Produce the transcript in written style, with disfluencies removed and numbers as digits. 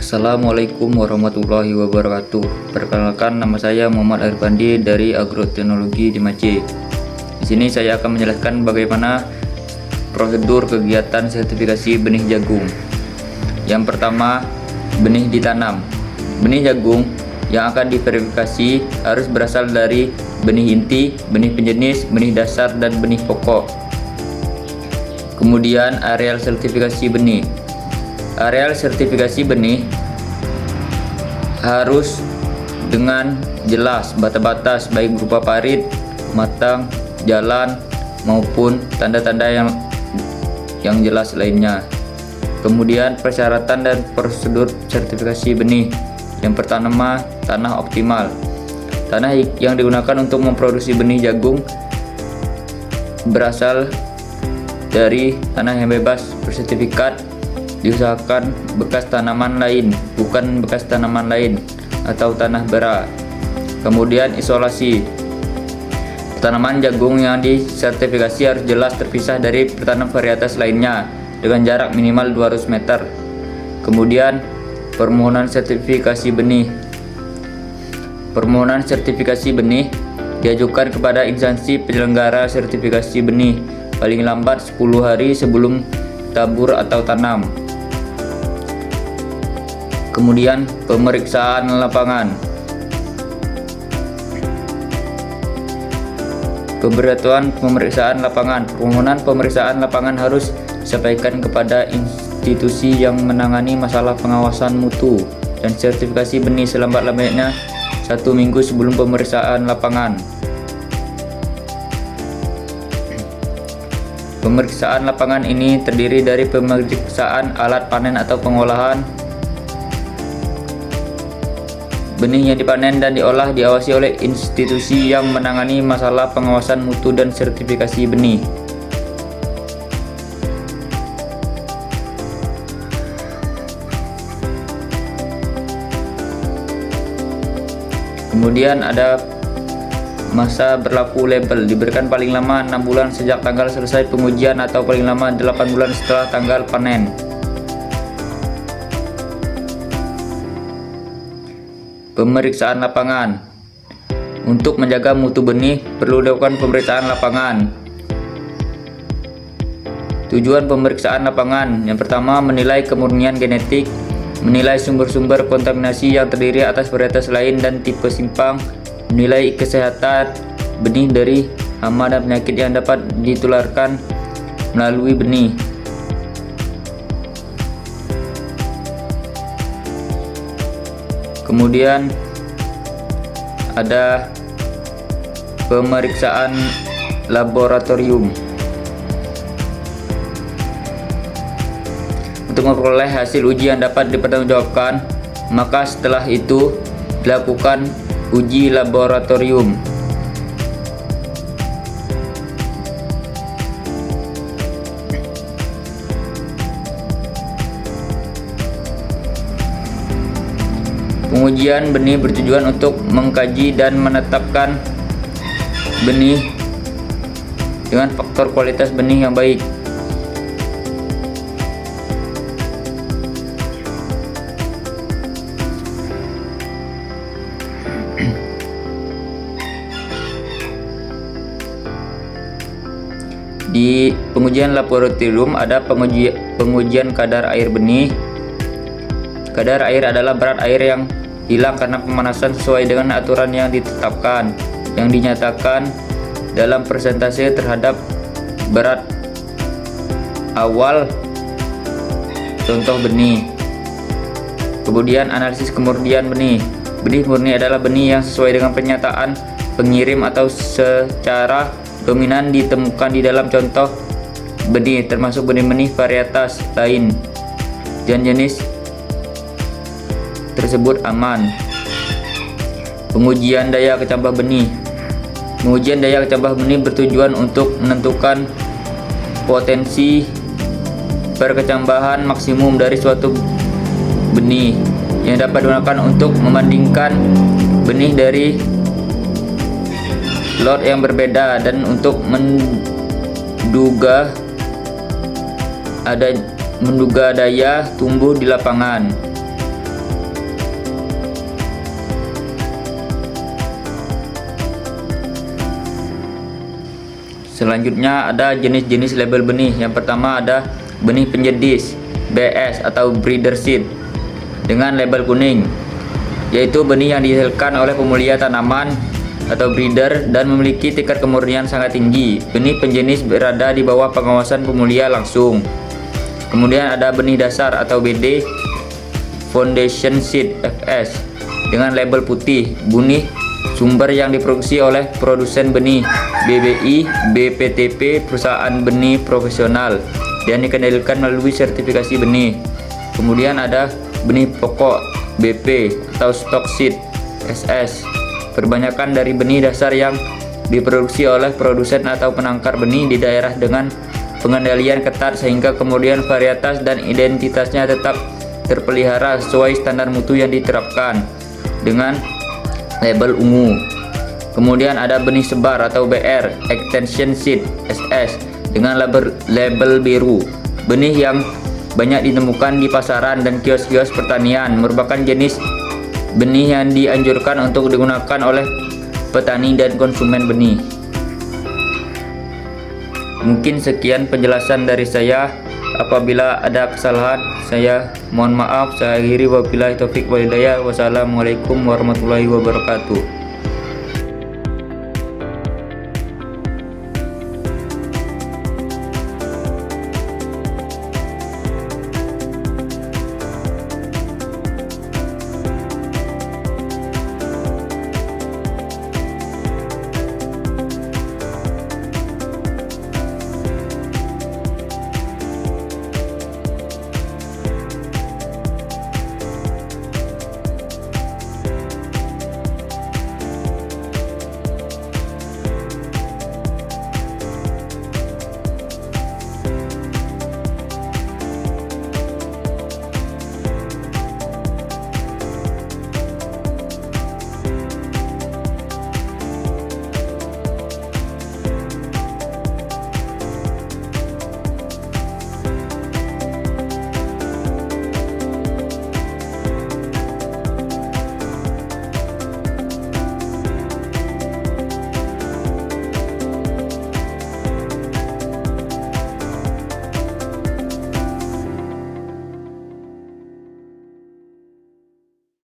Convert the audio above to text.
Assalamualaikum warahmatullahi wabarakatuh. Perkenalkan, nama saya Muhammad Arifandi dari Agroteknologi di Aceh. Di sini saya akan menjelaskan bagaimana prosedur kegiatan sertifikasi benih jagung. Yang pertama, benih ditanam. Benih jagung yang akan diverifikasi harus berasal dari benih inti, benih penjenis, benih dasar, dan benih pokok. Kemudian areal sertifikasi benih. Areal sertifikasi benih harus dengan jelas batas-batas baik berupa parit, matang, jalan maupun tanda-tanda yang jelas lainnya. Kemudian persyaratan dan prosedur sertifikasi benih. Yang pertama, tanah optimal. Tanah yang digunakan untuk memproduksi benih jagung berasal dari tanah yang bebas bersertifikat. Diusahakan bekas tanaman lain, bukan bekas tanaman lain atau tanah bara. Kemudian isolasi. Tanaman jagung yang disertifikasi harus jelas terpisah dari tanaman varietas lainnya dengan jarak minimal 200 meter. Kemudian permohonan sertifikasi benih. Permohonan sertifikasi benih diajukan kepada instansi penyelenggara sertifikasi benih paling lambat 10 hari sebelum tabur atau tanam. Kemudian pemeriksaan lapangan. Keberatuan pemeriksaan lapangan. Permohonan pemeriksaan lapangan harus disampaikan kepada institusi yang menangani masalah pengawasan mutu dan sertifikasi benih selambat-lambatnya 1 minggu sebelum pemeriksaan lapangan. Pemeriksaan lapangan ini terdiri dari pemeriksaan alat panen atau pengolahan benih yang dipanen dan diolah, diawasi oleh institusi yang menangani masalah pengawasan mutu dan sertifikasi benih. Kemudian ada masa berlaku label, diberikan paling lama 6 bulan sejak tanggal selesai pengujian atau paling lama 8 bulan setelah tanggal panen. Pemeriksaan lapangan. Untuk menjaga mutu benih perlu dilakukan pemeriksaan lapangan. Tujuan pemeriksaan lapangan: yang pertama, menilai kemurnian genetik, menilai sumber-sumber kontaminasi yang terdiri atas varietas lain dan tipe simpang, menilai kesehatan benih dari hama dan penyakit yang dapat ditularkan melalui benih. Kemudian ada pemeriksaan laboratorium. Untuk memperoleh hasil uji yang dapat dipertanggungjawabkan, maka setelah itu dilakukan uji laboratorium. Pengujian benih bertujuan untuk mengkaji dan menetapkan benih dengan faktor kualitas benih yang baik. Di pengujian laboratorium ada pengujian kadar air benih. Kadar air adalah berat air yang hilang karena pemanasan sesuai dengan aturan yang ditetapkan, yang dinyatakan dalam persentase terhadap berat awal contoh benih. Kemudian analisis kemurnian benih. Benih murni adalah benih yang sesuai dengan pernyataan pengirim atau secara dominan ditemukan di dalam contoh benih, termasuk benih-benih varietas lain dan jenis tersebut aman. Pengujian daya kecambah benih. Pengujian daya kecambah benih bertujuan untuk menentukan potensi perkecambahan maksimum dari suatu benih yang dapat digunakan untuk membandingkan benih dari lot yang berbeda dan untuk menduga daya tumbuh di lapangan. Selanjutnya ada jenis-jenis label benih. Yang pertama ada benih penjedis BS atau breeder seed dengan label kuning, yaitu benih yang dihasilkan oleh pemulia tanaman atau breeder dan memiliki tingkat kemurnian sangat tinggi. Benih penjenis berada di bawah pengawasan pemulia langsung. Kemudian ada benih dasar atau BD Foundation Seed FS dengan label putih, benih sumber yang diproduksi oleh produsen benih BBI BPTP, perusahaan benih profesional, dan dikendalikan melalui sertifikasi benih. Kemudian ada benih pokok BP atau stock seed SS, kebanyakan dari benih dasar yang diproduksi oleh produsen atau penangkar benih di daerah dengan pengendalian ketat sehingga kemudian varietas dan identitasnya tetap terpelihara sesuai standar mutu yang diterapkan dengan label ungu. Kemudian ada benih sebar atau BR Extension Seed SS dengan label biru, benih yang banyak ditemukan di pasaran dan kios-kios pertanian, merupakan jenis benih yang dianjurkan untuk digunakan oleh petani dan konsumen benih. Mungkin sekian penjelasan dari saya. Apabila ada kesalahan, saya mohon maaf. Saya akhiri, wabillahi taufik wal hidayah. Wassalamualaikum warahmatullahi wabarakatuh.